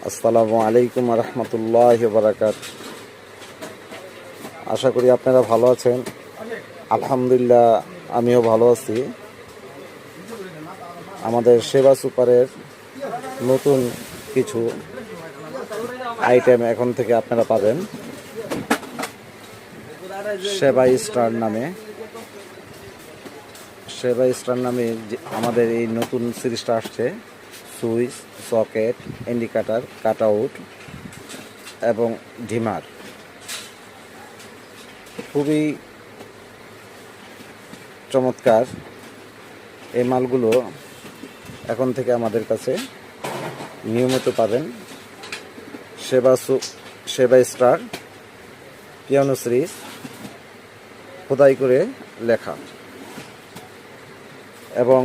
আসসালামু আলাইকুম রহমতুল্লাহি ওয়া বারাকাতুহু। আশা করি আপনারা ভালো আছেন। আলহামদুলিল্লাহ, আমিও ভালো আছি। আমাদের সেবা সুপারের নতুন কিছু আইটেম এখন থেকে আপনারা পাবেন সেবা স্টার নামে। সেবা স্টার নামে আমাদের এই নতুন সিরিজটা আসছে। Switch, socket, indicator, cut out এবং ডিমার। খুবই চমৎকার এই মালগুলো এখন থেকে আমাদের কাছে নিয়মিত পাবেন। সেবা স্টার পিয়ানো সিরিজ খোদাই করে লেখা এবং